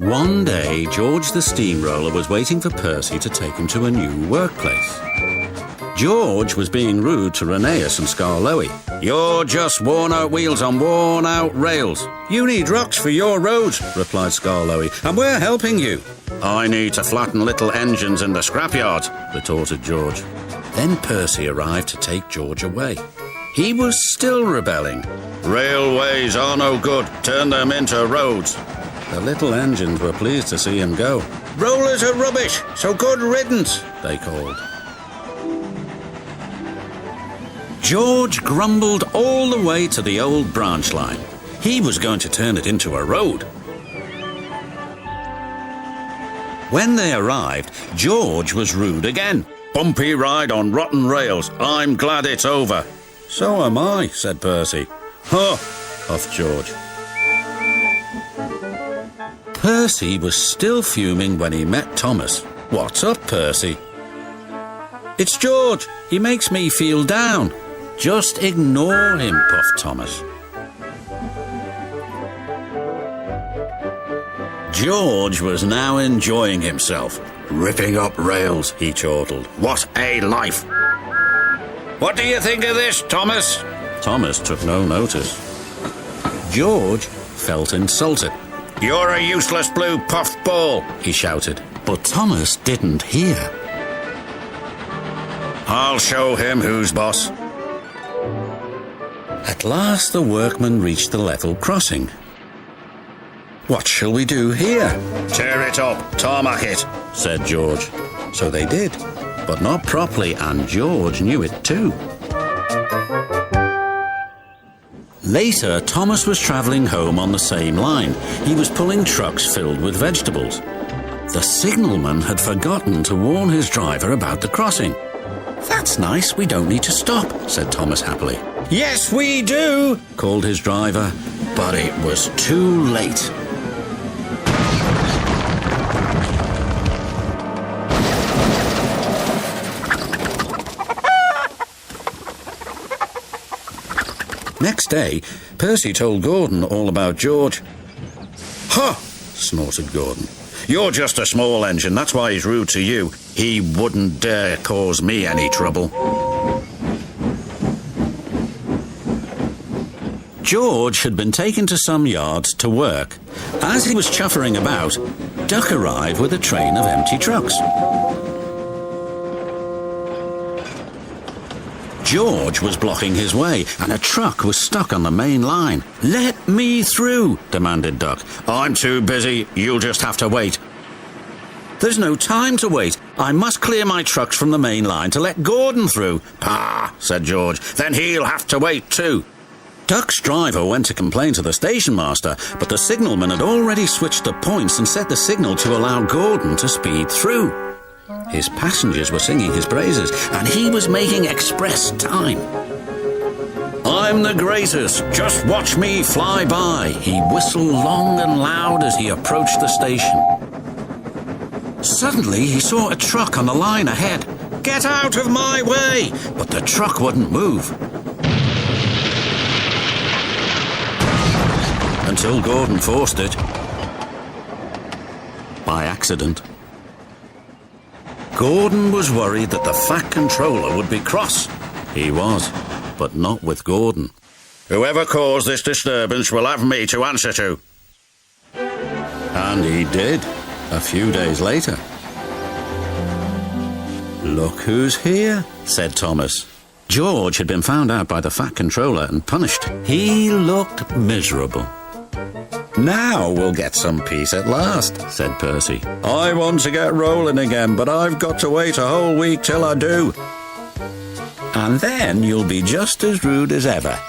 One day, George the steamroller was waiting for Percy to take him to a new workplace. George was being rude to Rheneas and Skarloey. "You're just worn-out wheels on worn-out rails. You need rocks for your roads," replied Skarloey, "and we're helping you." "I need to flatten little engines in the scrapyard," retorted George. Then Percy arrived to take George away. He was still rebelling. "Railways are no good. Turn them into roads." The little engines were pleased to see him go. "Rollers are rubbish, so good riddance," they called. George grumbled all the way to the old branch line. He was going to turn it into a road. When they arrived, George was rude again. "Bumpy ride on rotten rails. I'm glad it's over." "So am I," said Percy. "Huh," huffed George. Percy was still fuming when he met Thomas. "What's up, Percy?" "It's George. He makes me feel down." "Just ignore him," puffed Thomas. George was now enjoying himself. "Ripping up rails," he chortled. "What a life!" "What do you think of this, Thomas?" Thomas took no notice. George felt insulted. "You're a useless blue puffball," he shouted. But Thomas didn't hear. "I'll show him who's boss." At last the workmen reached the level crossing. "What shall we do here?" "Tear it up, tarmac it," said George. So they did, but not properly, and George knew it too. Later, Thomas was travelling home on the same line. He was pulling trucks filled with vegetables. The signalman had forgotten to warn his driver about the crossing. "That's nice, we don't need to stop," said Thomas happily. "Yes, we do," called his driver, but it was too late. Next day, Percy told Gordon all about George. "Huh!" snorted Gordon. "You're just a small engine, that's why he's rude to you. He wouldn't dare cause me any trouble." George had been taken to some yards to work. As he was chuffering about, Duck arrived with a train of empty trucks. George was blocking his way, and a truck was stuck on the main line. "Let me through," demanded Duck. "I'm too busy. You'll just have to wait." "There's no time to wait. I must clear my trucks from the main line to let Gordon through." "Pah," said George. "Then he'll have to wait too." Duck's driver went to complain to the station master, but the signalman had already switched the points and set the signal to allow Gordon to speed through. His passengers were singing his praises, and he was making express time. "I'm the greatest, just watch me fly by," he whistled long and loud as he approached the station. Suddenly he saw a truck on the line ahead. "Get out of my way!" But the truck wouldn't move. Until Gordon forced it. By accident. Gordon was worried that the Fat Controller would be cross. He was, but not with Gordon. "Whoever caused this disturbance will have me to answer to." And he did, a few days later. "Look who's here," said Thomas. George had been found out by the Fat Controller and punished. He looked miserable. "Now we'll get some peace at last," said Percy. "I want to get rolling again, but I've got to wait a whole week till I do." "And then you'll be just as rude as ever.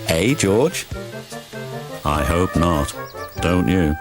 Eh, George?" "I hope not, don't you?"